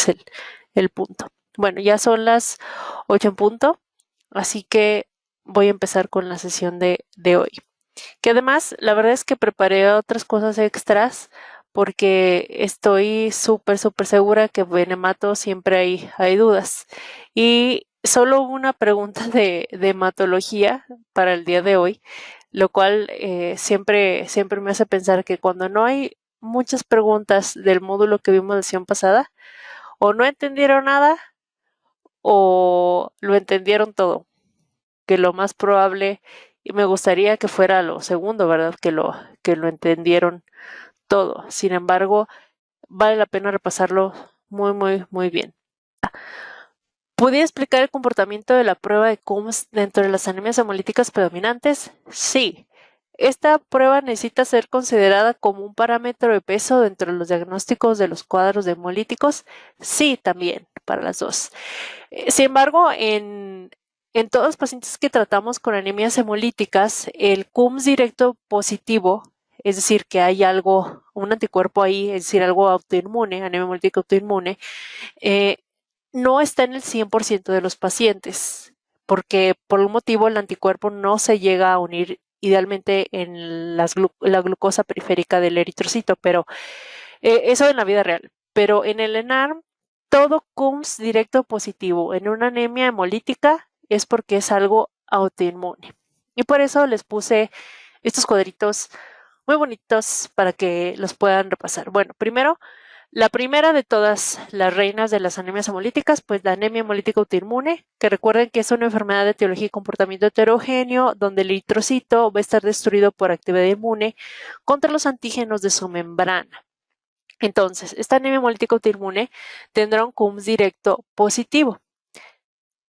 es el punto. Bueno, ya son las 8 en punto, así que voy a empezar con la sesión de hoy. Que además, la verdad es que preparé otras cosas extras porque estoy súper segura que en hemato siempre hay dudas. Y solo una pregunta de hematología para el día de hoy, lo cual siempre me hace pensar que cuando no hay muchas preguntas del módulo que vimos la sesión pasada, o no entendieron nada o lo entendieron todo, que lo más probable, y me gustaría que fuera lo segundo, ¿verdad? Que lo entendieron todo. Sin embargo, vale la pena repasarlo muy bien. ¿Podría explicar el comportamiento de la prueba de Coombs dentro de las anemias hemolíticas predominantes? Sí. Esta prueba necesita ser considerada como un parámetro de peso dentro de los diagnósticos de los cuadros hemolíticos. Sí, también, para las dos. Sin embargo, en todos los pacientes que tratamos con anemias hemolíticas, el Coombs directo positivo, es decir, que hay algo, un anticuerpo ahí, es decir, algo autoinmune, anemia hemolítica autoinmune, no está en el 100% de los pacientes, porque por un motivo el anticuerpo no se llega a unir idealmente en la glucosa periférica del eritrocito, pero eso en la vida real. Pero en el ENARM, todo Coombs directo positivo en una anemia hemolítica es porque es algo autoinmune. Y por eso les puse estos cuadritos muy bonitos para que los puedan repasar. Bueno, primero, la primera de todas las reinas de las anemias hemolíticas, pues la anemia hemolítica autoinmune, que recuerden que es una enfermedad de etiología y comportamiento heterogéneo, donde el eritrocito va a estar destruido por actividad inmune contra los antígenos de su membrana. Entonces, esta anemia hemolítica autoinmune tendrá un Coombs directo positivo.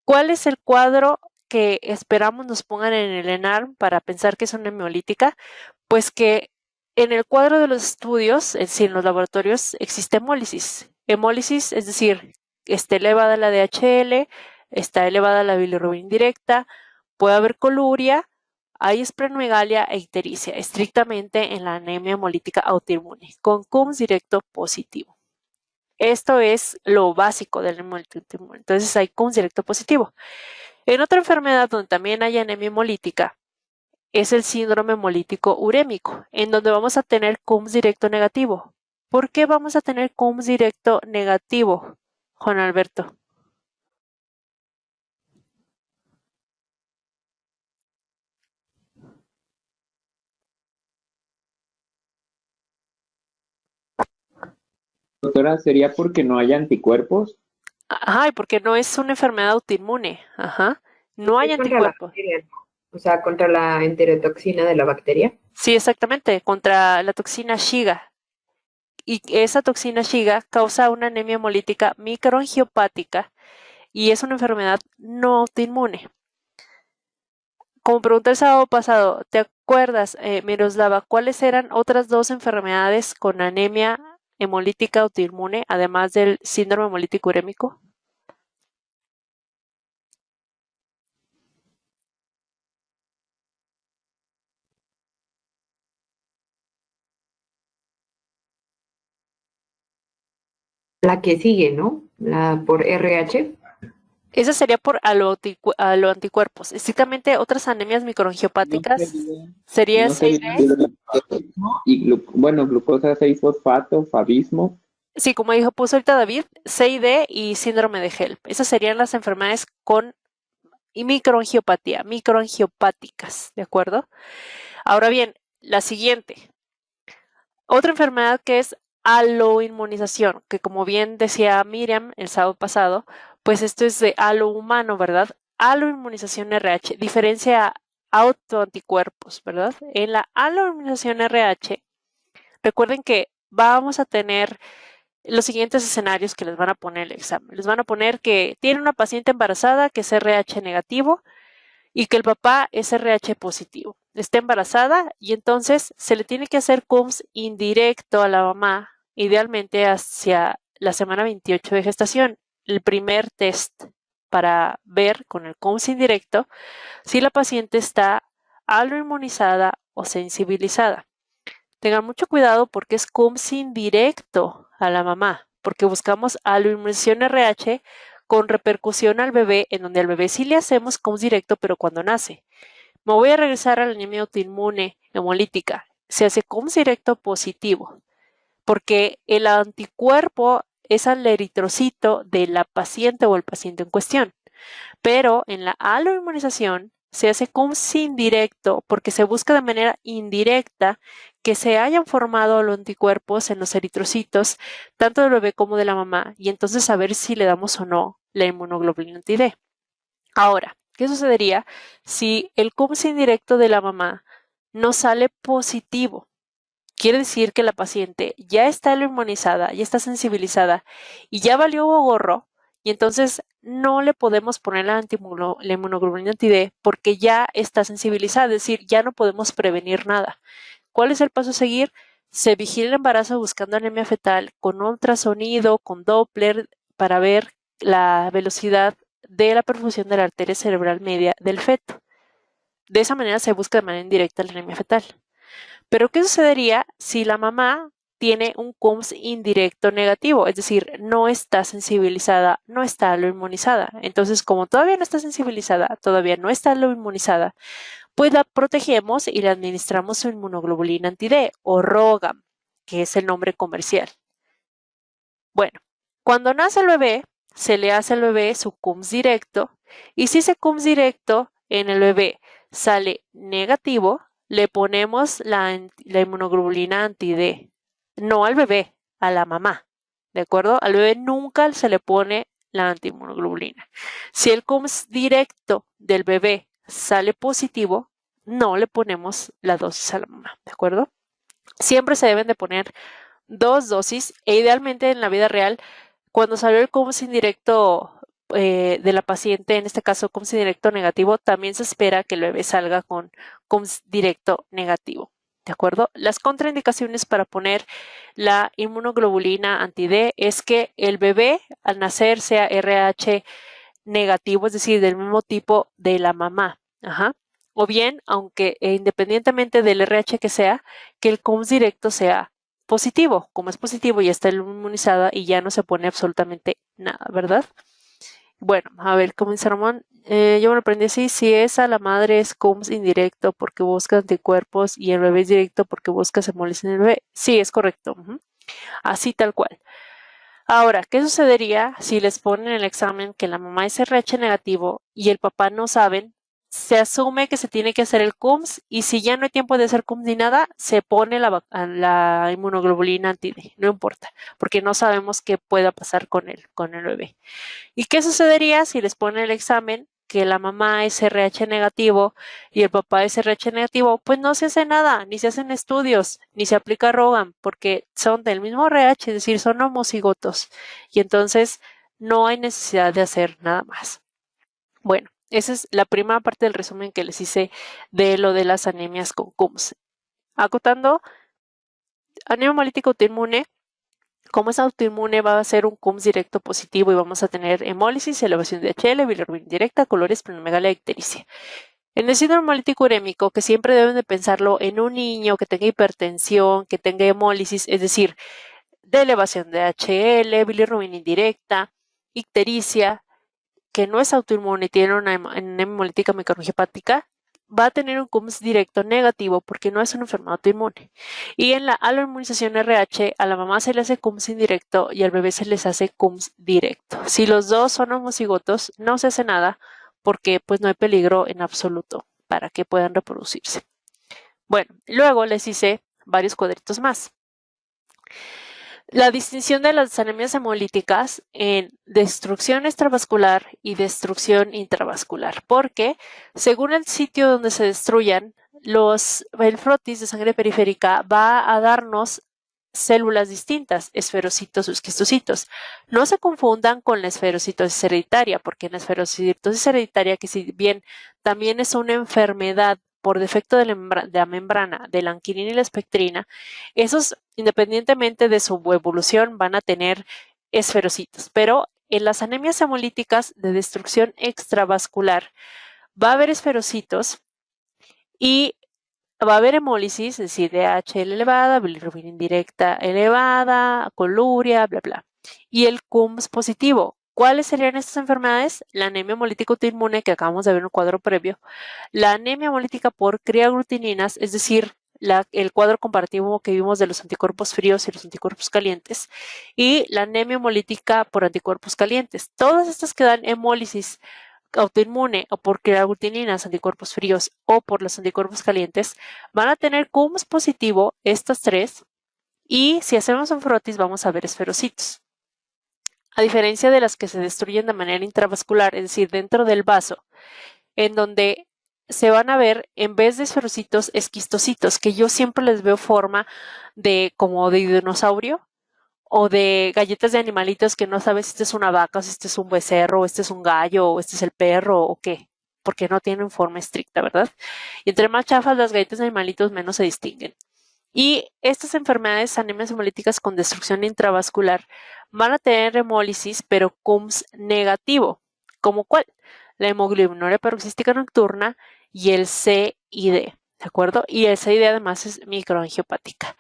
¿Cuál es el cuadro que esperamos nos pongan en el ENARM para pensar que es una hemolítica? Pues que en el cuadro de los estudios, es decir, en los laboratorios, existe hemólisis. Hemólisis, es decir, está elevada la DHL, está elevada la bilirrubina indirecta, puede haber coluria, hay esplenomegalia e ictericia, estrictamente en la anemia hemolítica autoinmune, con Coombs directo positivo. Esto es lo básico del hemolítica autoinmune. Entonces hay Coombs directo positivo. En otra enfermedad donde también hay anemia hemolítica, es el síndrome hemolítico urémico, en donde vamos a tener Coombs directo negativo. ¿Por qué vamos a tener Coombs directo negativo, Juan Alberto? Doctora, ¿sería porque no hay anticuerpos? Ajá, porque no es una enfermedad autoinmune. Ajá. No hay Es contra la anticuerpos. bacteria, ¿no? O sea, contra la enterotoxina de la bacteria. Sí, exactamente, contra la toxina Shiga. Y esa toxina Shiga causa una anemia hemolítica microangiopática y es una enfermedad no autoinmune. Como pregunté el sábado pasado, ¿te acuerdas, Miroslava, cuáles eran otras dos enfermedades con anemia hemolítica autoinmune, además del síndrome hemolítico urémico? La que sigue, ¿no? La por RH. Esa sería por aloanticuerpos. Estrictamente otras anemias No microangiopáticas sería, sería no sería CID. y bueno, glucosa 6-fosfato, fabismo. Sí, como dijo, puso ahorita David, CID y síndrome de HELP. Esas serían las enfermedades con microangiopatía, microangiopáticas, ¿de acuerdo? Ahora bien, la siguiente. Otra enfermedad que es aloinmunización, que como bien decía Miriam el sábado pasado, pues esto es de alo humano, ¿verdad? Aloinmunización RH, diferencia a autoanticuerpos, ¿verdad? En la aloinmunización RH, recuerden que vamos a tener los siguientes escenarios que les van a poner el examen. Les van a poner que tiene una paciente embarazada que es RH negativo y que el papá es RH positivo. Está embarazada y entonces se le tiene que hacer Coombs indirecto a la mamá, idealmente hacia la semana 28 de gestación. El primer test para ver con el Coombs indirecto si la paciente está aloinmunizada o sensibilizada. Tengan mucho cuidado porque es Coombs indirecto a la mamá, porque buscamos aloinmunización RH con repercusión al bebé, en donde al bebé sí le hacemos CUMS directo, pero cuando nace. Me voy a regresar a la anemia autoinmune hemolítica. Se hace CUMS directo positivo, porque el anticuerpo es al eritrocito de la paciente o el paciente en cuestión. Pero en la aloinmunización se hace CUMS indirecto porque se busca de manera indirecta que se hayan formado los anticuerpos en los eritrocitos, tanto del bebé como de la mamá, y entonces saber si le damos o no la inmunoglobulina anti-D. Ahora, ¿qué sucedería si el CUMS indirecto de la mamá no sale positivo? Quiere decir que la paciente ya está inmunizada, ya está sensibilizada y ya valió gorro, y entonces no le podemos poner la inmunoglobulina anti-D porque ya está sensibilizada, es decir, ya no podemos prevenir nada. ¿Cuál es el paso a seguir? Se vigila el embarazo buscando anemia fetal con ultrasonido, con Doppler, para ver la velocidad de la perfusión de la arteria cerebral media del feto. De esa manera se busca de manera indirecta la anemia fetal. Pero ¿qué sucedería si la mamá tiene un CUMS indirecto negativo? Es decir, no está sensibilizada, no está aloinmunizada. Entonces, como todavía no está sensibilizada, todavía no está aloinmunizada, pues la protegemos y le administramos su inmunoglobulina anti-D o ROGAM, que es el nombre comercial. Bueno, cuando nace el bebé, se le hace al bebé su CUMS directo, y si ese CUMS directo en el bebé sale negativo, le ponemos la inmunoglobulina anti-D, no al bebé, a la mamá, ¿de acuerdo? Al bebé nunca se le pone la antiinmunoglobulina. Si el CUMS directo del bebé sale positivo, no le ponemos la dosis a la mamá, ¿de acuerdo? Siempre se deben de poner 2 dosis e idealmente en la vida real, cuando salió el CUMS indirecto de la paciente, en este caso CUMS directo negativo, también se espera que el bebé salga con CUMS directo negativo. ¿De acuerdo? Las contraindicaciones para poner la inmunoglobulina anti-D es que el bebé al nacer sea RH negativo, es decir, del mismo tipo de la mamá. Ajá. O bien, aunque independientemente del RH que sea, que el CUMS directo sea positivo. Como es positivo, ya está inmunizada y ya no se pone absolutamente nada, ¿verdad? Bueno, a ver, como dice Ramón, yo me lo aprendí así: si es a la madre es CUMS indirecto porque busca anticuerpos y el bebé es directo porque busca hemolisis en el bebé. Sí, es correcto. Así tal cual. Ahora, ¿qué sucedería si les ponen en el examen que la mamá es RH negativo y el papá no saben? Se asume que se tiene que hacer el CUMS y si ya no hay tiempo de hacer CUMS ni nada, se pone la inmunoglobulina anti-D, no importa, porque no sabemos qué pueda pasar con el bebé. ¿Y qué sucedería si les ponen el examen que la mamá es RH negativo y el papá es RH negativo? Pues no se hace nada, ni se hacen estudios, ni se aplica ROGAM, porque son del mismo RH, es decir, son homocigotos. Y entonces no hay necesidad de hacer nada más. Bueno, esa es la primera parte del resumen que les hice de lo de las anemias con CUMS. Acotando, anemia hemolítica autoinmune. Como es autoinmune, va a ser un CUMS directo positivo y vamos a tener hemólisis, elevación de HL, bilirrubina indirecta, colores, splenomegalia, ictericia. En el síndrome hemolítico urémico, que siempre deben de pensarlo en un niño que tenga hipertensión, que tenga hemólisis, es decir, de elevación de HL, bilirrubina indirecta, ictericia, que no es autoinmune y tiene una anemia hemolítica microangiopática, va a tener un CUMS directo negativo porque no es una enfermedad autoinmune. Y en la aloinmunización RH, a la mamá se le hace CUMS indirecto y al bebé se les hace CUMS directo. Si los dos son homocigotos, no se hace nada porque pues no hay peligro en absoluto para que puedan reproducirse. Bueno, luego les hice varios cuadritos más. La distinción de las anemias hemolíticas en destrucción extravascular y destrucción intravascular, porque según el sitio donde se destruyan, el frotis de sangre periférica va a darnos células distintas, esferocitos o esquistocitos. No se confundan con la esferocitosis hereditaria, porque en la esferocitosis hereditaria, que si bien también es una enfermedad por defecto de la membrana de la anquilina y la espectrina, esos, independientemente de su evolución, van a tener esferocitos. Pero en las anemias hemolíticas de destrucción extravascular va a haber esferocitos y va a haber hemólisis, es decir, DHL elevada, bilirrubina indirecta elevada, coluria, bla, bla. y el CUMS positivo. ¿Cuáles serían estas enfermedades? La anemia hemolítica autoinmune, que acabamos de ver en el cuadro previo, la anemia hemolítica por criaglutininas, es decir, el cuadro comparativo que vimos de los anticuerpos fríos y los anticuerpos calientes, y la anemia hemolítica por anticuerpos calientes. Todas estas que dan hemólisis autoinmune o por creaglutininas, anticuerpos fríos, o por los anticuerpos calientes, van a tener CUMS positivo, estas tres, y si hacemos un frotis vamos a ver esferocitos. A diferencia de las que se destruyen de manera intravascular, es decir, dentro del vaso, en donde se van a ver, en vez de esferocitos, esquistocitos, que yo siempre les veo forma de como de dinosaurio o de galletas de animalitos que no sabes si este es una vaca, o si este es un becerro, o este es un gallo, o este es el perro, o qué, porque no tienen forma estricta, ¿verdad? Y entre más chafas las galletas de animalitos, menos se distinguen. Y estas enfermedades anemias hemolíticas con destrucción intravascular van a tener hemólisis, pero CUMS negativo. ¿Como cuál? La hemoglobinuria paroxística nocturna y el CID, ¿de acuerdo? Y el CID además es microangiopática.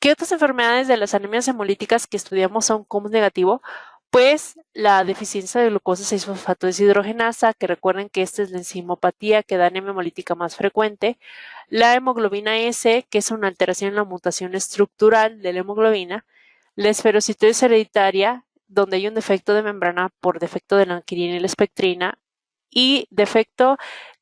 ¿Qué otras enfermedades de las anemias hemolíticas que estudiamos son CUMS negativo? Pues la deficiencia de glucosa 6-fosfato deshidrogenasa, que recuerden que esta es la enzimopatía que da anemia hemolítica más frecuente, la hemoglobina S, que es una alteración en la mutación estructural de la hemoglobina, la esferocitosis hereditaria, donde hay un defecto de membrana por defecto de la anquilina y la espectrina, y defecto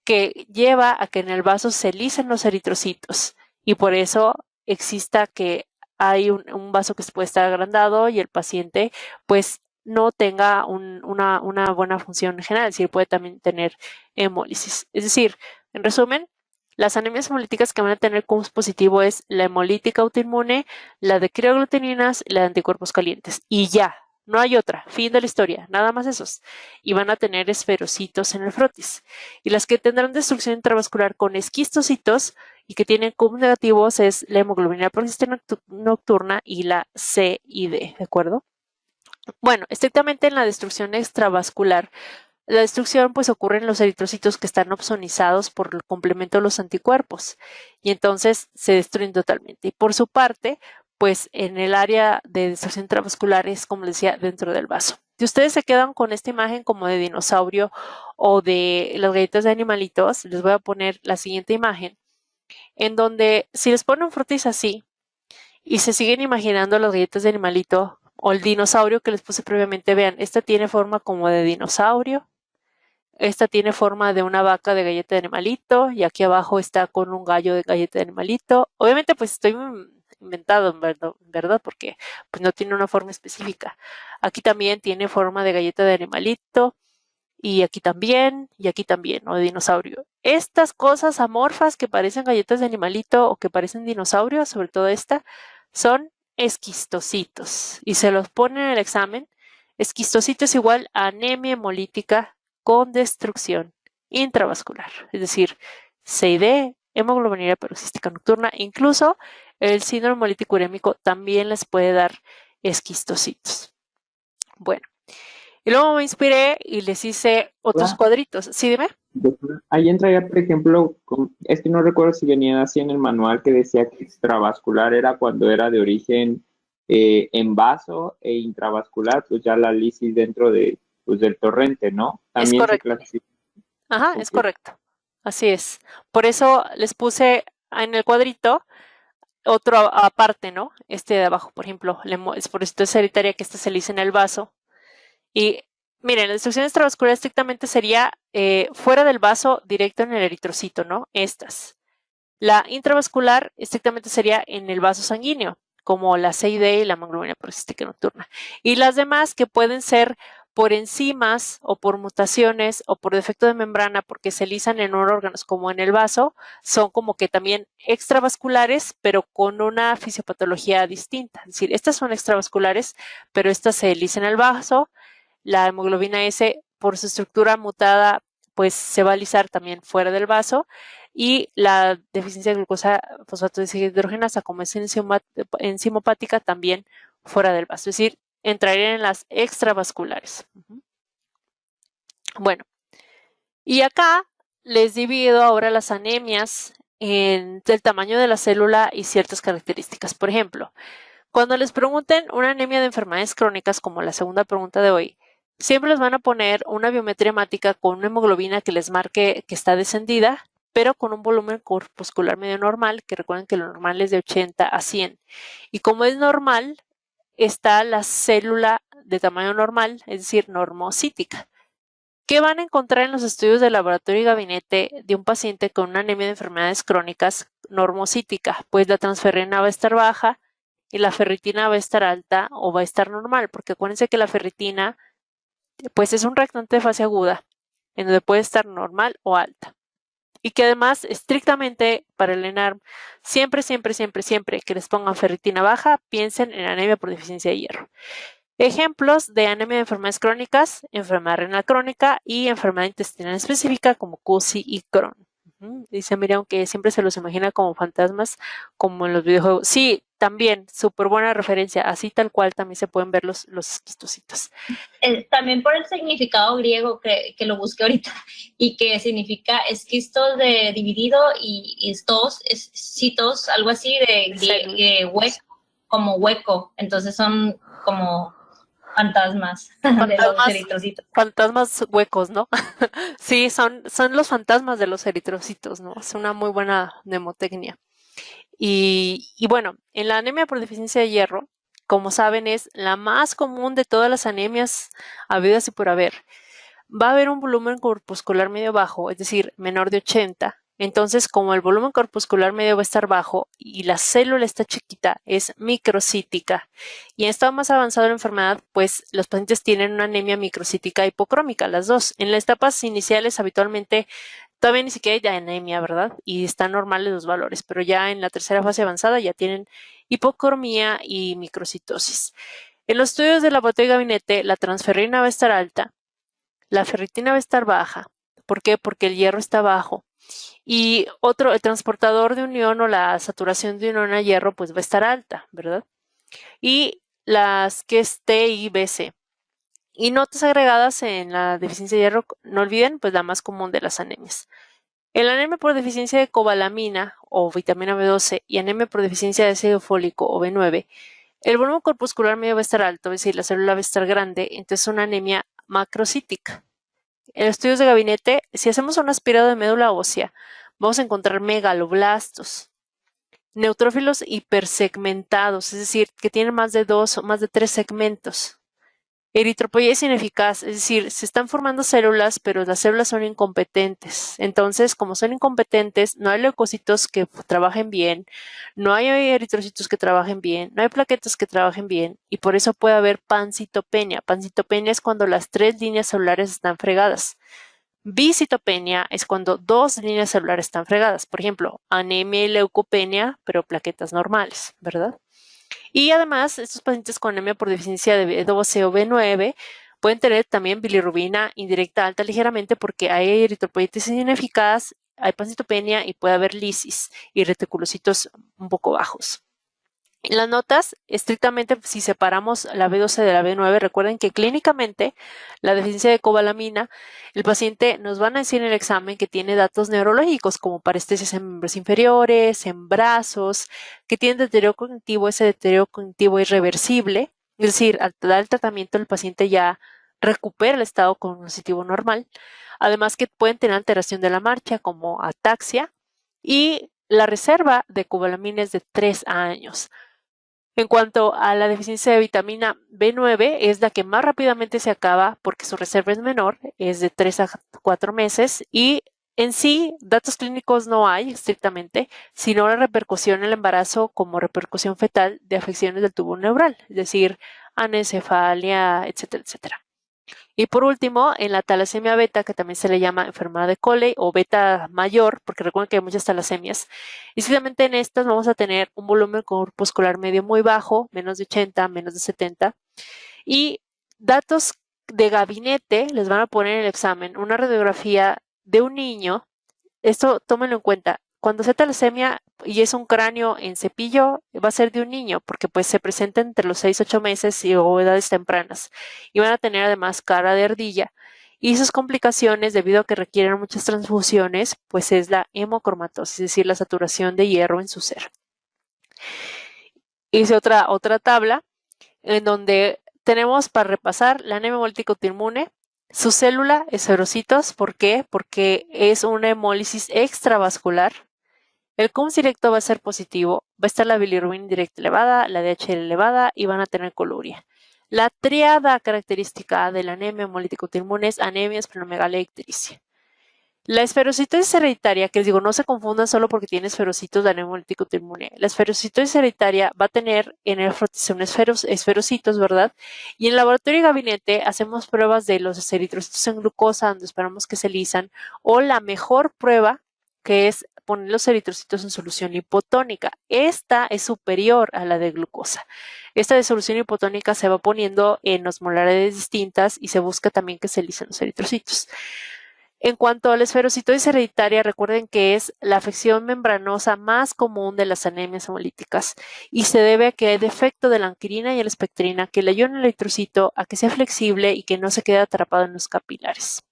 que lleva a que en el vaso se lisen los eritrocitos, y por eso exista que hay un vaso que puede estar agrandado y el paciente pues no tenga una buena función general, es decir, puede también tener hemólisis. Es decir, en resumen, las anemias hemolíticas que van a tener CUMS positivo es la hemolítica autoinmune, la de criaglutininas y la de anticuerpos calientes. Y ya, no hay otra, fin de la historia, nada más esos. Y van a tener esferocitos en el frotis. Y las que tendrán destrucción intravascular con esquistocitos y que tienen CUMS negativos es la hemoglobina paroxística nocturna y la CID, ¿de acuerdo? Bueno, estrictamente en la destrucción extravascular, la destrucción pues ocurre en los eritrocitos que están opsonizados por el complemento de los anticuerpos y entonces se destruyen totalmente. Y por su parte, pues en el área de destrucción intravascular es, como les decía, dentro del vaso. Si ustedes se quedan con esta imagen como de dinosaurio o de las galletas de animalitos, les voy a poner la siguiente imagen, en donde si les ponen frutis así y se siguen imaginando las galletas de animalito o el dinosaurio que les puse previamente, vean, esta tiene forma como de dinosaurio, esta tiene forma de una vaca de galleta de animalito y aquí abajo está con un gallo de galleta de animalito. Obviamente pues estoy inventado en verdad, porque pues no tiene una forma específica. Aquí también tiene forma de galleta de animalito y aquí también, o de dinosaurio. Estas cosas amorfas que parecen galletas de animalito o que parecen dinosaurios, sobre todo esta, son esquistocitos y se los ponen en el examen. Esquistocito es igual a anemia hemolítica con destrucción intravascular, es decir, CID, hemoglobina paroxística nocturna, incluso el síndrome hemolítico urémico también les puede dar esquistocitos. Bueno, y luego me inspiré y les hice otros cuadritos. ¿Sí, dime? Doctora, ahí entraría, por ejemplo, es que no recuerdo si venía así en el manual que decía que extravascular era cuando era de origen en vaso e intravascular, pues ya la lisis dentro de, pues, del torrente, ¿no? Es También se correcto. clasifica. Ajá, Ok. es correcto. Así es. Por eso les puse en el cuadrito otro aparte, ¿no? Este de abajo, por ejemplo, es por esto es hereditaria que esta se lisa en el vaso. Y miren, la destrucción extravascular estrictamente sería fuera del vaso, directo en el eritrocito, ¿no? Estas. La intravascular estrictamente sería en el vaso sanguíneo, como la CID y la hemoglobina paroxística nocturna. Y las demás que pueden ser por enzimas o por mutaciones o por defecto de membrana porque se lisan en órganos como en el vaso, son como que también extravasculares, pero con una fisiopatología distinta. Es decir, estas son extravasculares, pero estas se lisan en el vaso. La hemoglobina S, por su estructura mutada, pues se va a lisar también fuera del vaso. Y la deficiencia de glucosa fosfato deshidrogenasa, como es enzimopática, también fuera del vaso. Es decir, entrarían en las extravasculares. Bueno, y acá les divido ahora las anemias en el tamaño de la célula y ciertas características. Por ejemplo, Cuando les pregunten una anemia de enfermedades crónicas, como la segunda pregunta de hoy, siempre les van a poner una biometría hemática con una hemoglobina que les marque que está descendida, pero con un volumen corpuscular medio normal, que recuerden que lo normal es de 80 a 100. Y como es normal, está la célula de tamaño normal, es decir, normocítica. ¿Qué van a encontrar en los estudios de laboratorio y gabinete de un paciente con una anemia de enfermedades crónicas normocítica? Pues la transferrina va a estar baja y la ferritina va a estar alta o va a estar normal, porque acuérdense que la ferritina pues es un reactante de fase aguda, en donde puede estar normal o alta. Y que además, estrictamente para el ENARM, siempre que les pongan ferritina baja, piensen en anemia por deficiencia de hierro. Ejemplos de anemia de enfermedades crónicas: enfermedad renal crónica y enfermedad intestinal específica como CUSI y Crohn. Dice Miriam que siempre se los imagina como fantasmas, como en los videojuegos. Sí, también, súper buena referencia. Así tal cual también se pueden ver los esquistocitos. También por el significado griego que lo busqué ahorita, y que significa esquistos de dividido y citos, algo así de hueco, como hueco. Entonces son como fantasmas de los eritrocitos. Fantasmas huecos, ¿no? Sí, son los fantasmas de los eritrocitos, ¿no? Es una muy buena mnemotecnia. Y bueno, en la anemia por deficiencia de hierro, como saben, es la más común de todas las anemias habidas y por haber. Va a haber un volumen corpuscular medio bajo, es decir, menor de 80. Entonces, como el volumen corpuscular medio va a estar bajo y la célula está chiquita, es microcítica. Y en estado más avanzado de la enfermedad, pues los pacientes tienen una anemia microcítica hipocrómica, las dos. En las etapas iniciales, habitualmente, todavía ni siquiera hay anemia, ¿verdad? Y están normales los valores, pero ya en la tercera fase avanzada ya tienen hipocromía y microcitosis. En los estudios de laboratorio y gabinete, la transferrina va a estar alta, la ferritina va a estar baja. ¿Por qué? Porque el hierro está bajo. Y el transportador de unión o la saturación de unión a hierro, pues va a estar alta, ¿verdad? Y las que es T y BC. Y notas agregadas en la deficiencia de hierro, no olviden, pues la más común de las anemias. En la anemia por deficiencia de cobalamina o vitamina B12 y anemia por deficiencia de ácido fólico o B9, el volumen corpuscular medio va a estar alto, es decir, la célula va a estar grande, entonces es una anemia macrocítica. En estudios de gabinete, si hacemos un aspirado de médula ósea, vamos a encontrar megaloblastos, neutrófilos hipersegmentados, es decir, que tienen más de 2 o más de 3 segmentos. Eritropoyesis ineficaz, es decir, se están formando células, pero las células son incompetentes. Entonces, como son incompetentes, no hay leucocitos que trabajen bien, no hay eritrocitos que trabajen bien, no hay plaquetas que trabajen bien, y por eso puede haber pancitopenia. Pancitopenia es cuando las 3 líneas celulares están fregadas. Bicitopenia es cuando 2 líneas celulares están fregadas. Por ejemplo, anemia y leucopenia, pero plaquetas normales, ¿verdad? Y además, estos pacientes con anemia por deficiencia de B12 o B9 pueden tener también bilirrubina indirecta alta ligeramente porque hay eritropoyesis ineficaz, hay pancitopenia y puede haber lisis y reticulocitos un poco bajos. En las notas, estrictamente, si separamos la B12 de la B9, recuerden que clínicamente la deficiencia de cobalamina, el paciente nos van a decir en el examen que tiene datos neurológicos como parestesias en miembros inferiores, en brazos, que tiene deterioro cognitivo, ese deterioro cognitivo es reversible, es decir, al dar el tratamiento el paciente ya recupera el estado cognitivo normal, además que pueden tener alteración de la marcha como ataxia y la reserva de cobalamina es de 3 años. En cuanto a la deficiencia de vitamina B9, es la que más rápidamente se acaba porque su reserva es menor, es de 3 a 4 meses y en sí, datos clínicos no hay estrictamente, sino la repercusión en el embarazo como repercusión fetal de afecciones del tubo neural, es decir, anencefalia, etcétera, etcétera. Y por último, en la talasemia beta, que también se le llama enfermedad de Coley o beta mayor, porque recuerden que hay muchas talasemias, y simplemente en estas vamos a tener un volumen corpuscular medio muy bajo, menos de 80, menos de 70, y datos de gabinete les van a poner en el examen una radiografía de un niño. Esto tómenlo en cuenta. Cuando sea talasemia y es un cráneo en cepillo, va a ser de un niño, porque pues se presenta entre los 6 8 meses o edades tempranas. Y van a tener además cara de ardilla. Y sus complicaciones, debido a que requieren muchas transfusiones, pues es la hemocromatosis, es decir, la saturación de hierro en su ser. hice otra tabla en donde tenemos para repasar la anemia hemolítica autoinmune. Su célula es ferocitos. ¿Por qué? Porque es una hemólisis extravascular. El CUMS directo va a ser positivo, va a estar la bilirrubina indirecta elevada, la DHL elevada y van a tener coluria. La triada característica de la anemia hemolítica autoinmune es anemia, esplenomegalia y ictericia. La esferocitosis hereditaria, que les digo, no se confundan solo porque tiene esferocitos de anemia hemolítica autoinmune. La esferocitosis hereditaria va a tener en el frotisón esferocitos, ¿verdad? Y en el laboratorio y gabinete hacemos pruebas de los eritrocitos en glucosa, donde esperamos que se lisan, o la mejor prueba, que es poner los eritrocitos en solución hipotónica. Esta es superior a la de glucosa. Esta de solución hipotónica se va poniendo en osmolaridades distintas y se busca también que se lisen los eritrocitos. En cuanto a la esferocitosis hereditaria, recuerden que es la afección membranosa más común de las anemias hemolíticas y se debe a que hay defecto de la anquirina y la espectrina que le ayudan al eritrocito a que sea flexible y que no se quede atrapado en los capilares.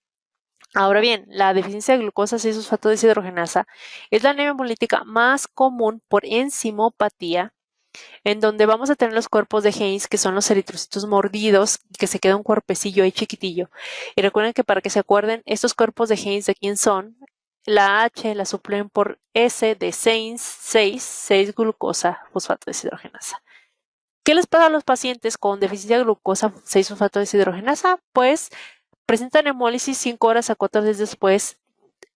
Ahora bien, la deficiencia de glucosa 6-fosfato deshidrogenasa es la anemia hemolítica más común por enzimopatía, en donde vamos a tener los cuerpos de Heinz, que son los eritrocitos mordidos, que se queda un cuerpecillo ahí chiquitillo. Y recuerden que para que se acuerden, estos cuerpos de Heinz, ¿de quién son? La H la suplen por S de 6 glucosa fosfato deshidrogenasa. ¿Qué les pasa a los pacientes con deficiencia de glucosa 6-fosfato deshidrogenasa? Pues presentan hemólisis 5 horas a 4 días después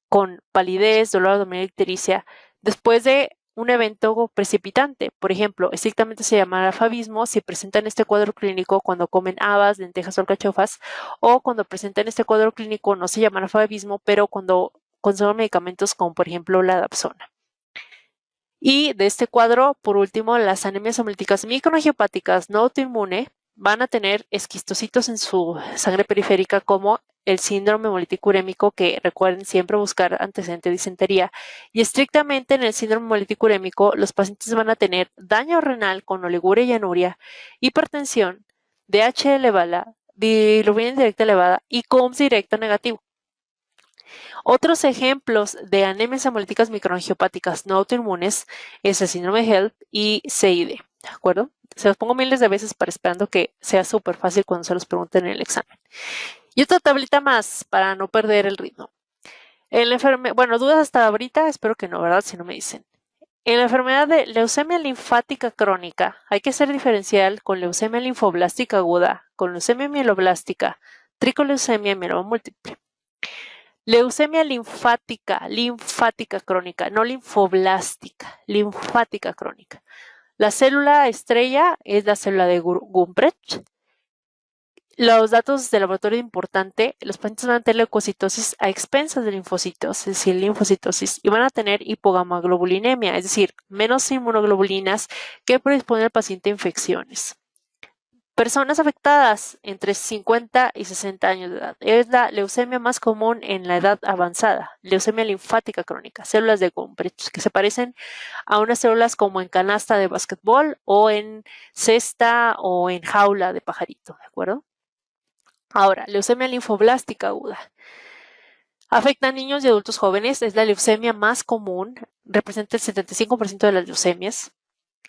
con palidez, dolor abdominal y ictericia, después de un evento precipitante. Por ejemplo, estrictamente se llama alfabismo si presentan este cuadro clínico cuando comen habas, lentejas o alcachofas, o cuando presentan este cuadro clínico no se llama alfabismo, pero cuando consumen medicamentos como por ejemplo la dapsona. Y de este cuadro, por último, las anemias hemolíticas microangiopáticas no autoinmune van a tener esquistocitos en su sangre periférica como el síndrome hemolítico urémico, que recuerden siempre buscar antecedente de disentería. Y estrictamente en el síndrome hemolítico urémico, los pacientes van a tener daño renal con oliguria y anuria, hipertensión, DH elevada, bilirrubina indirecta elevada y CUMS directo negativo. Otros ejemplos de anemias hemolíticas microangiopáticas no autoinmunes es el síndrome de HELP y CID, ¿de acuerdo? Se los pongo miles de veces para esperando que sea súper fácil cuando se los pregunten en el examen. Y otra tablita más para no perder el ritmo. Bueno, dudas hasta ahorita, espero que no, ¿verdad? Si no me dicen. En la enfermedad de leucemia linfática crónica hay que hacer diferencial con leucemia linfoblástica aguda, con leucemia mieloblástica, tricoleucemia y mieloma múltiple. Leucemia linfática crónica, no linfoblástica, linfática crónica. La célula estrella es la célula de Gumprecht. Los datos de laboratorio importante, los pacientes van a tener leucocitosis a expensas de linfocitos, es decir, linfocitosis, y van a tener hipogamaglobulinemia, es decir, menos inmunoglobulinas que predisponen al paciente a infecciones. Personas afectadas entre 50 y 60 años de edad. Es la leucemia más común en la edad avanzada, leucemia linfática crónica, células de Gumprecht, que se parecen a unas células como en canasta de básquetbol o en cesta o en jaula de pajarito, ¿de acuerdo? Ahora, leucemia linfoblástica aguda. Afecta a niños y adultos jóvenes, es la leucemia más común, representa el 75% de las leucemias.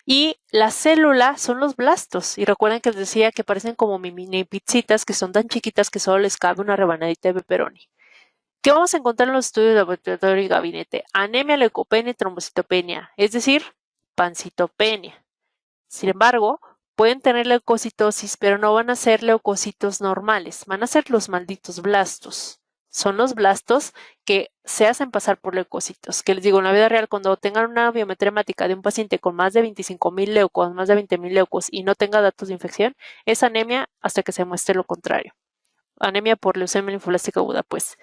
Y la célula son los blastos. Y recuerden que les decía que parecen como mini pizzitas que son tan chiquitas que solo les cabe una rebanadita de pepperoni. ¿Qué vamos a encontrar en los estudios de laboratorio y gabinete? Anemia, leucopenia y trombocitopenia, es decir, pancitopenia. Sin embargo, pueden tener leucocitosis, pero no van a ser leucocitos normales, van a ser los malditos blastos. Son los blastos que se hacen pasar por leucocitos. Que les digo, en la vida real, cuando tengan una biometría hemática de un paciente con más de 25,000 leucos, más de 20,000 leucos y no tenga datos de infección, es anemia hasta que se muestre lo contrario. Anemia por leucemia linfoblástica aguda, pues.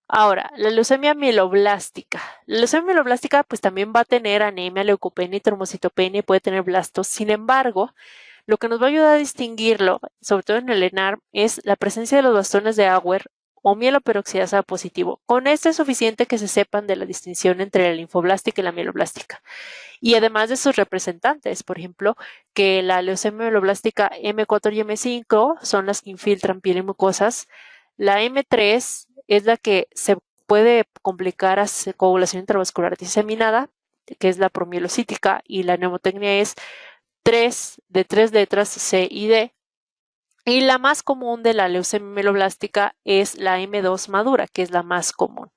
Ahora, la leucemia mieloblástica. La leucemia mieloblástica pues también va a tener anemia, leucopenia y trombocitopenia y puede tener blastos. Sin embargo, lo que nos va a ayudar a distinguirlo, sobre todo en el ENARM, es la presencia de los bastones de Auer o mieloperoxidasa positivo. Con esto es suficiente que se sepan de la distinción entre la linfoblástica y la mieloblástica. Y además de sus representantes, por ejemplo, que la leucemia mieloblástica M4 y M5 son las que infiltran piel y mucosas. La M3 es la que se puede complicar a coagulación intravascular diseminada, que es la promielocítica, y la neumotecnia es de 3 letras, C y D. Y la más común de la leucemia mieloblástica es la M2 madura, que es la más común.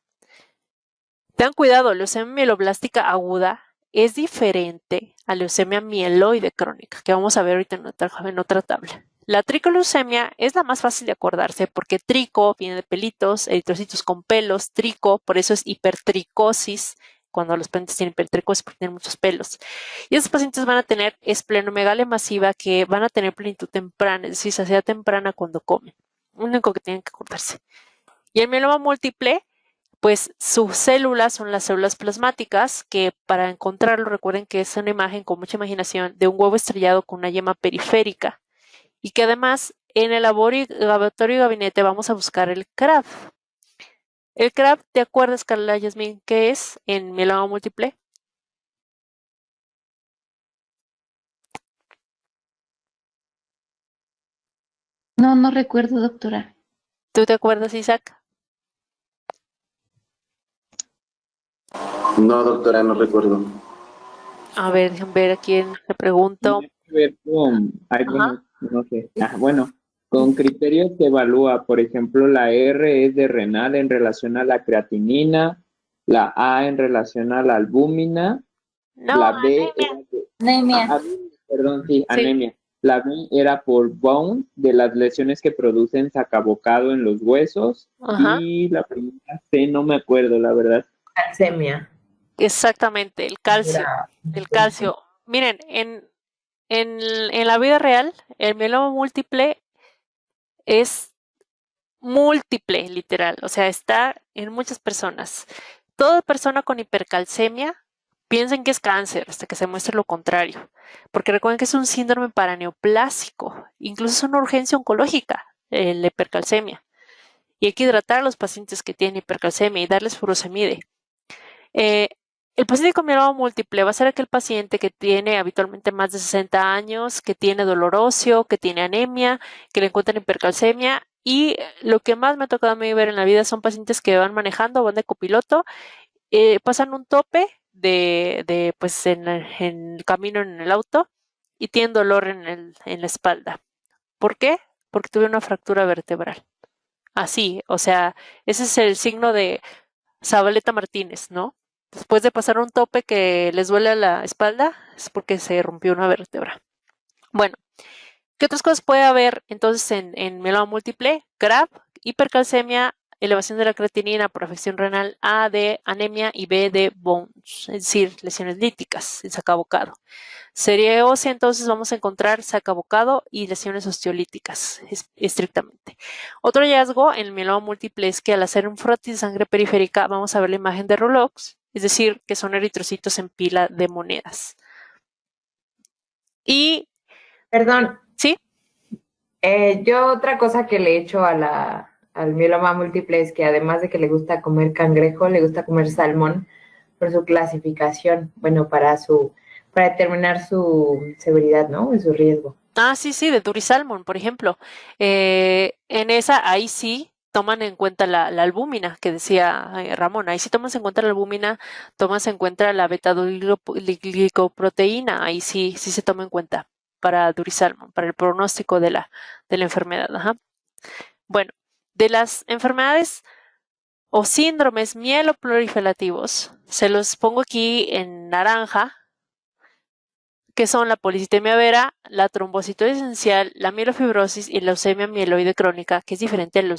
Ten cuidado, leucemia mieloblástica aguda es diferente a leucemia mieloide crónica, que vamos a ver ahorita en otra tabla. La tricoleucemia es la más fácil de acordarse porque trico viene de pelitos, eritrocitos con pelos, trico, por eso es hipertricosis, cuando los pacientes tienen hipertricosis porque tienen muchos pelos. Y esos pacientes van a tener esplenomegalia masiva que van a tener plenitud temprana, es decir, saciedad temprana cuando comen. Lo único que tienen que acordarse. Y el mieloma múltiple, pues sus células son las células plasmáticas, que para encontrarlo recuerden que es una imagen con mucha imaginación de un huevo estrellado con una yema periférica y que además en el laboratorio y gabinete vamos a buscar el CRAB. El CRAB, ¿te acuerdas, Carla Yasmin, qué es en mieloma múltiple? No, no recuerdo, doctora. ¿Tú te acuerdas, Isaac? No, doctora, no recuerdo. A ver, déjenme ver a quién le pregunto. Tiene que ver con algunos, no sé, bueno, con criterios que evalúa, por ejemplo, la R es de renal en relación a la creatinina, la A en relación a la albúmina, No, la B anemia. era perdón, sí, anemia. La B era por bones, de las lesiones que producen sacabocado en los huesos, Ajá. y la primera C no me acuerdo, la verdad. Calcemia. Exactamente, el calcio. El calcio. Miren, en la vida real, el mieloma múltiple es múltiple, literal. O sea, está en muchas personas. Toda persona con hipercalcemia piensen que es cáncer hasta que se muestre lo contrario. Porque recuerden que es un síndrome paraneoplásico. Incluso es una urgencia oncológica, la hipercalcemia. Y hay que hidratar a los pacientes que tienen hipercalcemia y darles furosemide. El paciente con mieloma múltiple va a ser aquel paciente que tiene habitualmente más de 60 años, que tiene dolor óseo, que tiene anemia, que le encuentran hipercalcemia. Y lo que más me ha tocado a mí ver en la vida son pacientes que van manejando, van de copiloto, pasan un tope pues en el camino en el auto y tienen dolor en la espalda. ¿Por qué? Porque tuve una fractura vertebral. Así, o sea, ese es el signo de Zabaleta Martínez, ¿no? Después de pasar un tope que les duele la espalda, es porque se rompió una vértebra. Bueno, ¿qué otras cosas puede haber entonces en mieloma múltiple? CRAB, hipercalcemia, elevación de la creatinina por afección renal, A de anemia y B de bones, es decir, lesiones líticas, el sacabocado. Serie ósea, entonces vamos a encontrar sacabocado y lesiones osteolíticas, estrictamente. Otro hallazgo en el mieloma múltiple es que al hacer un frotis de sangre periférica vamos a ver la imagen de Rouleaux, es decir, que son eritrocitos en pila de monedas. Y... Perdón. ¿Sí? Yo otra cosa que le echo al mieloma múltiple es que además de que le gusta comer cangrejo, le gusta comer salmón por su clasificación, bueno, para determinar su severidad, ¿no? Y su riesgo. Ah, sí, de Durisalmon, por ejemplo. En esa, ahí sí toman en cuenta la albúmina que decía Ramón. Ahí sí tomas en cuenta la albúmina, tomas en cuenta la beta-glicoproteína. Ahí sí se toma en cuenta para Durisalmon, para el pronóstico de la enfermedad. Ajá. Bueno, de las enfermedades o síndromes mieloproliferativos, se los pongo aquí en naranja, que son la policitemia vera, la trombocitosis esencial, la mielofibrosis y la leucemia mieloide crónica, que es diferente a la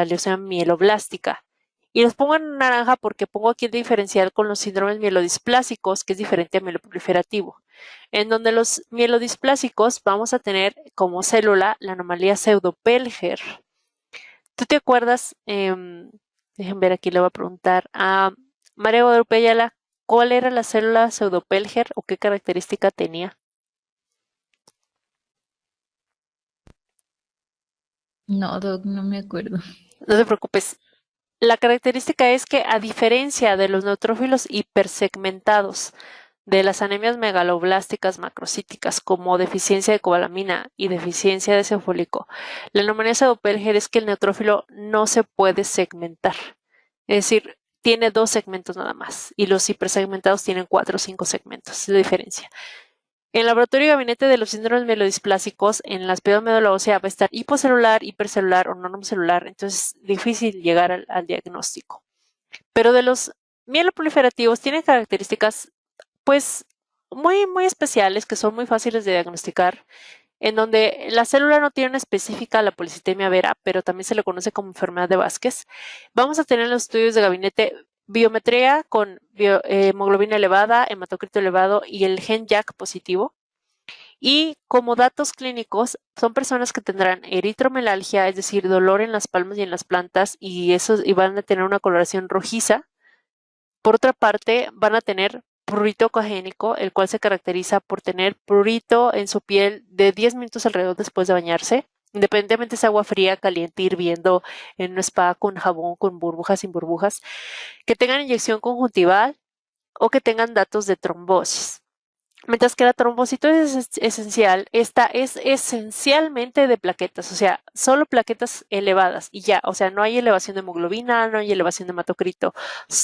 leucemia mieloblástica. Y los pongo en naranja porque pongo aquí el diferencial con los síndromes mielodisplásicos, que es diferente a mieloproliferativo. En donde los mielodisplásicos vamos a tener como célula la anomalía pseudopelger. ¿Tú te acuerdas? Dejen ver, aquí le voy a preguntar a María Guadalupe Ayala, ¿cuál era la célula pseudopelger o qué característica tenía? No, doc, no me acuerdo. No te preocupes. La característica es que, a diferencia de los neutrófilos hipersegmentados, de las anemias megaloblásticas macrocíticas como deficiencia de cobalamina y deficiencia de ácido fólico, la anomalía pseudopelger es que el neutrófilo no se puede segmentar. Es decir, tiene 2 segmentos nada más y los hipersegmentados tienen 4 o 5 segmentos. Es la diferencia. El laboratorio y gabinete de los síndromes mielodisplásicos en las piedras médula ósea va a estar hipocelular, hipercelular o normocelular, entonces es difícil llegar al diagnóstico. Pero de los mieloproliferativos tienen características pues muy especiales que son muy fáciles de diagnosticar, en donde la célula no tiene una específica la policitemia vera, pero también se le conoce como enfermedad de Vázquez. Vamos a tener los estudios de gabinete biometría con hemoglobina elevada, hematocrito elevado y el gen JAK positivo. Y como datos clínicos, son personas que tendrán eritromelalgia, es decir, dolor en las palmas y en las plantas, y van a tener una coloración rojiza. Por otra parte, van a tener prurito ecogénico, el cual se caracteriza por tener prurito en su piel de 10 minutos alrededor después de bañarse, independientemente si es agua fría, caliente, hirviendo, en un spa, con jabón, con burbujas, sin burbujas, que tengan inyección conjuntival o que tengan datos de trombosis. Mientras que la trombocitosis es esencial, esta es esencialmente de plaquetas, o sea, solo plaquetas elevadas y ya, o sea, no hay elevación de hemoglobina, no hay elevación de hematocrito,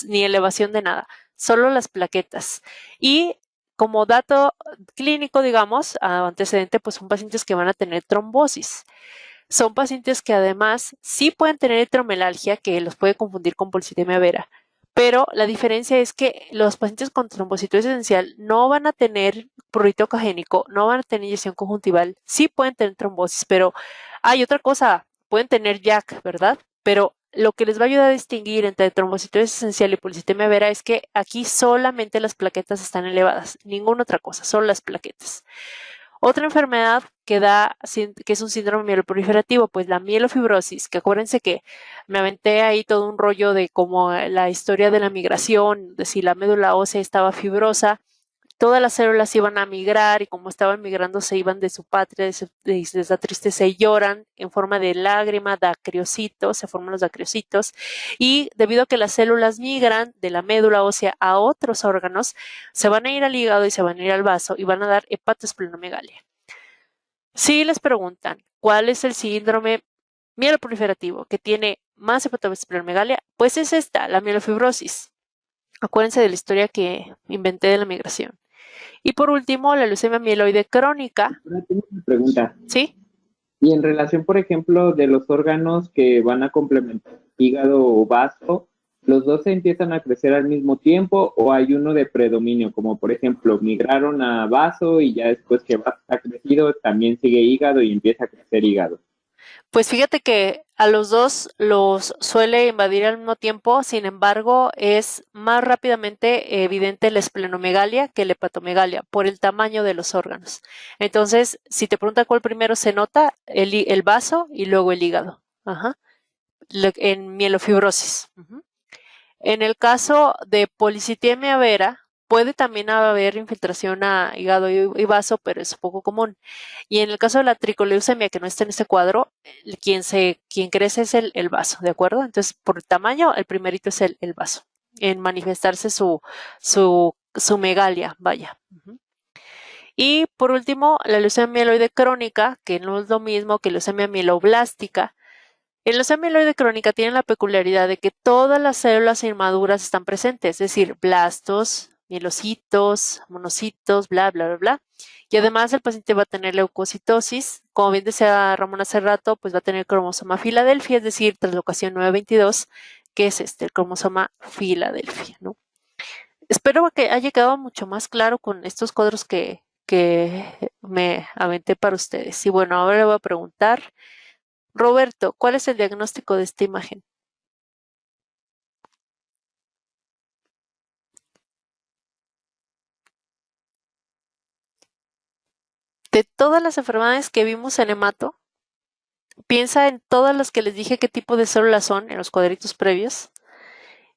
ni elevación de nada, solo las plaquetas. Y como dato clínico, digamos, antecedente, pues son pacientes que van a tener trombosis. Son pacientes que además sí pueden tener hidromelalgia, que los puede confundir con policitemia vera, pero la diferencia es que los pacientes con trombocitosis esencial no van a tener prurito ecogénico, no van a tener inyección conjuntival, sí pueden tener trombosis, pero hay otra cosa, pueden tener JAK, ¿verdad? Pero lo que les va a ayudar a distinguir entre trombocitosis esencial y policitemia vera es que aquí solamente las plaquetas están elevadas, ninguna otra cosa, solo las plaquetas. Otra enfermedad que es un síndrome mieloproliferativo, pues la mielofibrosis, que acuérdense que me aventé ahí todo un rollo de cómo la historia de la migración, de si la médula ósea estaba fibrosa, todas las células iban a migrar y como estaban migrando se iban de su patria, de esa tristeza y lloran en forma de lágrima, dacriocitos, se forman los dacriocitos y debido a que las células migran de la médula ósea a otros órganos, se van a ir al hígado y se van a ir al vaso y van a dar hepatosplenomegalia. Si les preguntan cuál es el síndrome mieloproliferativo que tiene más hepatosplenomegalia, pues es esta, la mielofibrosis. Acuérdense de la historia que inventé de la migración. Y por último, la leucemia mieloide crónica. Ahora tengo una pregunta. ¿Sí? Y en relación, por ejemplo, de los órganos que van a complementar hígado o vaso, ¿los dos se empiezan a crecer al mismo tiempo o hay uno de predominio? Como por ejemplo, migraron a vaso y ya después que vaso ha crecido, también sigue hígado y empieza a crecer hígado. Pues fíjate que a los dos los suele invadir al mismo tiempo, sin embargo, es más rápidamente evidente la esplenomegalia que la hepatomegalia por el tamaño de los órganos. Entonces, si te pregunta cuál primero se nota, el vaso y luego el hígado. Ajá. En mielofibrosis. En el caso de policitemia vera, puede también haber infiltración a hígado y vaso, pero es poco común. Y en el caso de la tricoleucemia, que no está en este cuadro, quien crece es el vaso, ¿de acuerdo? Entonces, por tamaño, el primerito es el vaso, en manifestarse su megalia, vaya. Y por último, la leucemia mieloide crónica, que no es lo mismo que leucemia mieloblástica. En la leucemia mieloide crónica tiene la peculiaridad de que todas las células inmaduras están presentes, es decir, blastos, mielocitos, monocitos, bla, bla, bla, bla. Y además el paciente va a tener leucocitosis, como bien decía Ramón hace rato, pues va a tener cromosoma Filadelfia, es decir, translocación 922, que es el cromosoma Filadelfia, ¿no? Espero que haya quedado mucho más claro con estos cuadros que me aventé para ustedes. Y bueno, ahora le voy a preguntar, Roberto, ¿cuál es el diagnóstico de esta imagen? De todas las enfermedades que vimos en hemato, piensa en todas las que les dije qué tipo de células son en los cuadritos previos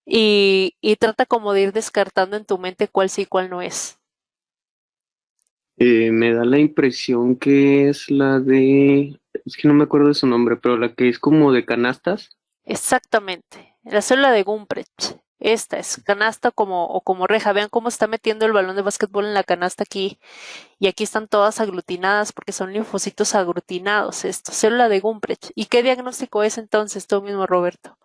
y trata como de ir descartando en tu mente cuál sí y cuál no es. Me da la impresión que es es que no me acuerdo de su nombre, pero la que es como de canastas. Exactamente. La célula de Gumprecht. Esta es canasta o como reja. Vean cómo está metiendo el balón de básquetbol en la canasta aquí. Y aquí están todas aglutinadas porque son linfocitos aglutinados. Esto, célula de Gumprecht. ¿Y qué diagnóstico es entonces tú mismo, Roberto?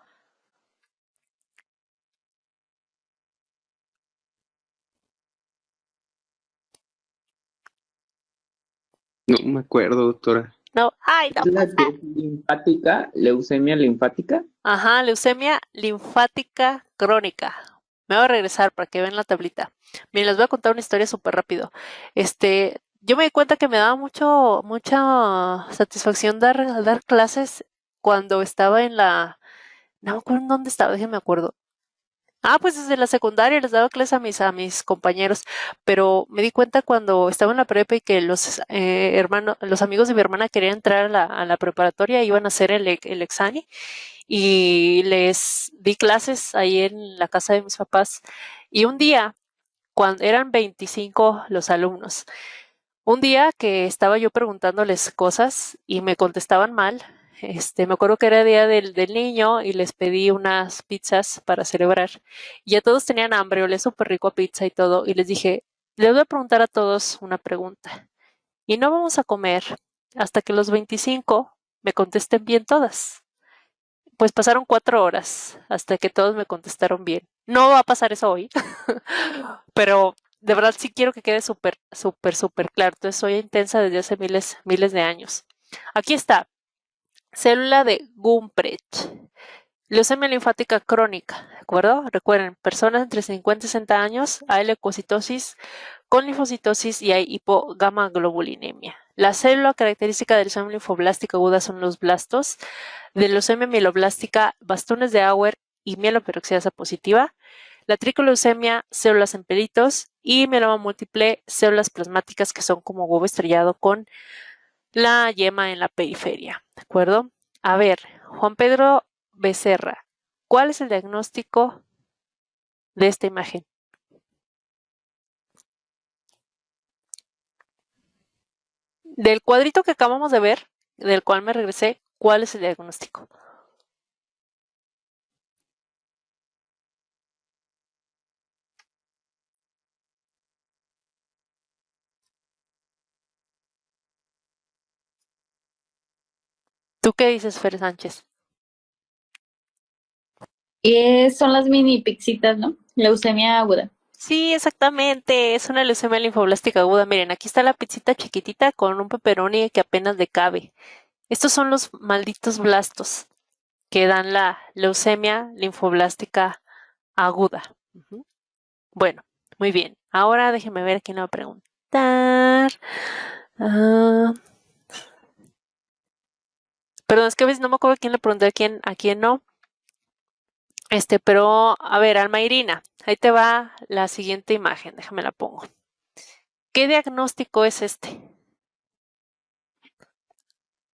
No me acuerdo, doctora. No, ay, no. Es la que es linfática, leucemia linfática. Ajá, leucemia linfática crónica. Me voy a regresar para que vean la tablita. Miren, les voy a contar una historia súper rápido. Yo me di cuenta que me daba mucha satisfacción dar clases cuando estaba no me acuerdo en dónde estaba, déjenme me acuerdo. Pues desde la secundaria les daba clases a mis compañeros, pero me di cuenta cuando estaba en la prepa y que los amigos de mi hermana querían entrar a la preparatoria, iban a hacer el examen y les di clases ahí en la casa de mis papás. Y un día, cuando eran 25 los alumnos, un día que estaba yo preguntándoles cosas y me contestaban mal, me acuerdo que era día del niño y les pedí unas pizzas para celebrar. Y ya todos tenían hambre, olía súper rico a pizza y todo. Y les dije, les voy a preguntar a todos una pregunta. Y no vamos a comer hasta que los 25 me contesten bien todas. Pues pasaron 4 horas hasta que todos me contestaron bien. No va a pasar eso hoy, pero de verdad sí quiero que quede súper, súper, súper claro. Entonces soy intensa desde hace miles, miles de años. Aquí está, célula de Gumprecht. Leucemia linfática crónica, ¿de acuerdo? Recuerden, personas entre 50 y 60 años, hay leucocitosis con linfocitosis y hay hipogamaglobulinemia. La célula característica de leucemia linfoblástica aguda son los blastos, de leucemia mieloblástica, bastones de Auer y mieloperoxidasa positiva, la tricoleucemia, células en pelitos y mieloma múltiple, células plasmáticas que son como huevo estrellado con la yema en la periferia, ¿de acuerdo? A ver, Juan Pedro Becerra, ¿cuál es el diagnóstico de esta imagen? Del cuadrito que acabamos de ver, del cual me regresé, ¿cuál es el diagnóstico? ¿Tú qué dices, Fer Sánchez? Son las mini pixitas, ¿no? Leucemia aguda. Sí, exactamente, es una leucemia linfoblástica aguda. Miren, aquí está la pizzita chiquitita con un pepperoni que apenas le cabe. Estos son los malditos blastos que dan la leucemia linfoblástica aguda. Ujú. Bueno, muy bien. Ahora déjenme ver quién le va a preguntar. Ah, perdón, es que a veces no me acuerdo quién le pregunté a quién no. Pero a ver, Alma Irina, ahí te va la siguiente imagen, déjame la pongo. ¿Qué diagnóstico es este?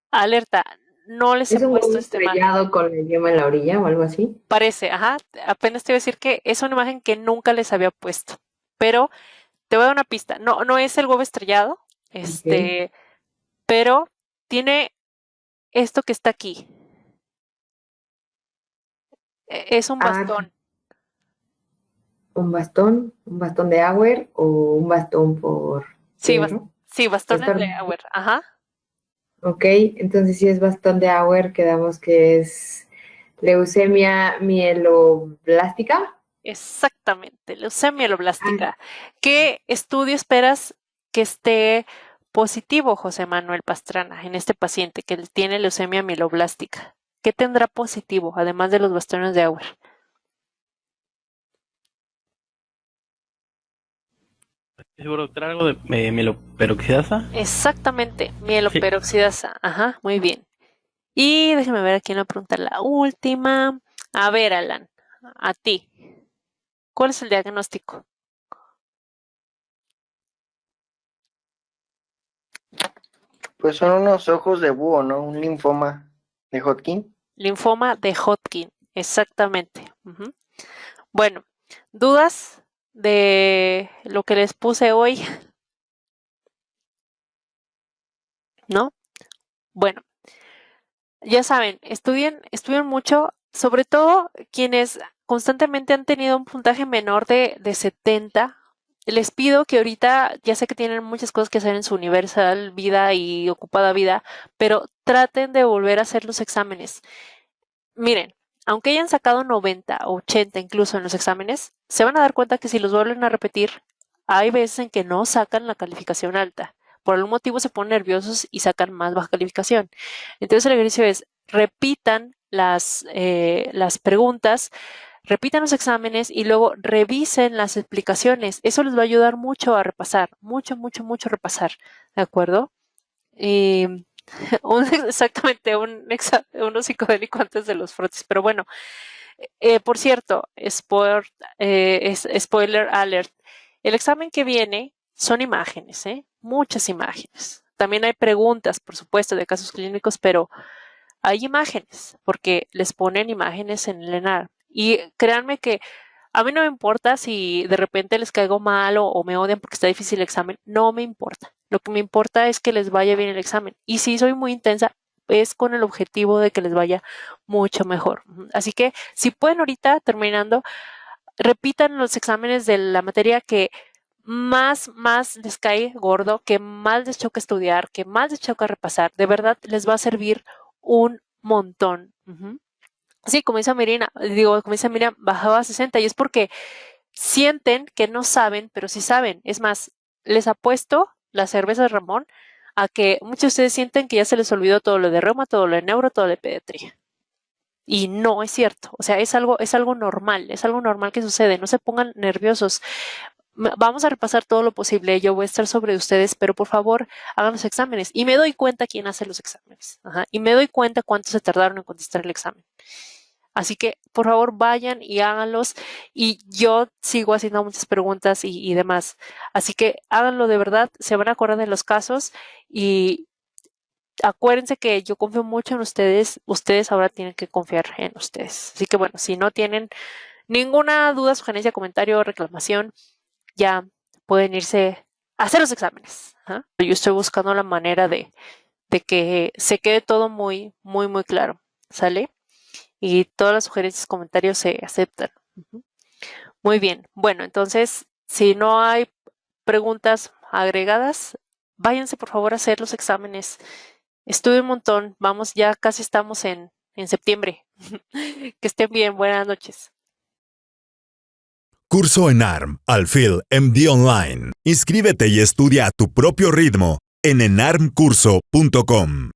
Alerta, no les he ¿Es un puesto huevo esta imagen. estrellado con la yema en la orilla o algo así? Parece, ajá, apenas te iba a decir que es una imagen que nunca les había puesto, pero te voy a dar una pista. No, no es el huevo estrellado, Ok. pero tiene esto que está aquí. Es un Ah, bastón. un bastón de Auer o un bastón por Sí, fierro. sí, bastones de Bastón. Auer, ajá. Ok, entonces si es bastón de Auer, quedamos que es leucemia mieloblástica. Exactamente, leucemia Ah, mieloblástica. ¿Qué estudio esperas que esté positivo, José Manuel Pastrana, en este paciente que tiene leucemia mieloblástica? ¿Qué tendrá positivo, además de los bastones de Auer? Seguro, doctor, algo de mieloperoxidasa. Exactamente, Sí. mieloperoxidasa. Ajá, muy bien. Y déjeme ver a quién le pregunta la última. A ver, Alan, a ti. ¿Cuál es el diagnóstico? Pues son unos ojos de búho, ¿no? Un linfoma de Hodgkin. Linfoma de Hodgkin. Exactamente. Ujú. Bueno, ¿dudas de lo que les puse hoy? ¿No? Bueno, ya saben, estudien mucho, sobre todo quienes constantemente han tenido un puntaje menor de 70. Les pido que ahorita, ya sé que tienen muchas cosas que hacer en su universal vida y ocupada vida, pero traten de volver a hacer los exámenes. Miren, aunque hayan sacado 90 o 80 incluso en los exámenes, se van a dar cuenta que si los vuelven a repetir, hay veces en que no sacan la calificación alta. por algún motivo se ponen nerviosos y sacan más baja calificación. Entonces el ejercicio es repitan las preguntas, repitan los exámenes y luego revisen las explicaciones. Eso les va a ayudar mucho a repasar, mucho a repasar, ¿de acuerdo? Y exactamente, unos psicodélico antes de los frotis, pero bueno, por cierto, spoiler alert, el examen que viene son imágenes, muchas imágenes. También hay preguntas, por supuesto, de casos clínicos, pero hay imágenes, porque les ponen imágenes en el ENAR. Y créanme que a mí no me importa si de repente les caigo mal o me odian porque está difícil el examen, no me importa. Lo que me importa es que les vaya bien el examen. Y si soy muy intensa, es con el objetivo de que les vaya mucho mejor. Así que si pueden ahorita, terminando, repitan los exámenes de la materia que más les cae gordo, que más les choca estudiar, que más les choca repasar. De verdad, les va a servir un montón. Sí, como dice Miriam, bajaba a 60 y es porque sienten que no saben, pero sí saben. Es más, les apuesto la cerveza de Ramón a que muchos de ustedes sienten que ya se les olvidó todo lo de reuma, todo lo de neuro, todo lo de pediatría. Y no es cierto. O sea, es algo normal que sucede. No se pongan nerviosos. Vamos a repasar todo lo posible. Yo voy a estar sobre ustedes, pero por favor hagan los exámenes. Y me doy cuenta quién hace los exámenes. Y me doy cuenta cuánto se tardaron en contestar el examen. Así que, por favor, vayan y háganlos. Y yo sigo haciendo muchas preguntas y demás. Así que háganlo de verdad. Se van a acordar de los casos. Y acuérdense que yo confío mucho en ustedes. Ustedes ahora tienen que confiar en ustedes. Así que, bueno, si no tienen ninguna duda, sugerencia, comentario o reclamación, ya pueden irse a hacer los exámenes. Yo estoy buscando la manera de que se quede todo muy claro. ¿Sale? Y todas las sugerencias, comentarios se aceptan. Muy bien. Bueno, entonces, si no hay preguntas agregadas, váyanse por favor a hacer los exámenes. Estudien un montón. Vamos, ya casi estamos en septiembre. Que estén bien. Buenas noches. Curso ENARM Alfil MD Online. Inscríbete y estudia a tu propio ritmo en enarmcurso.com.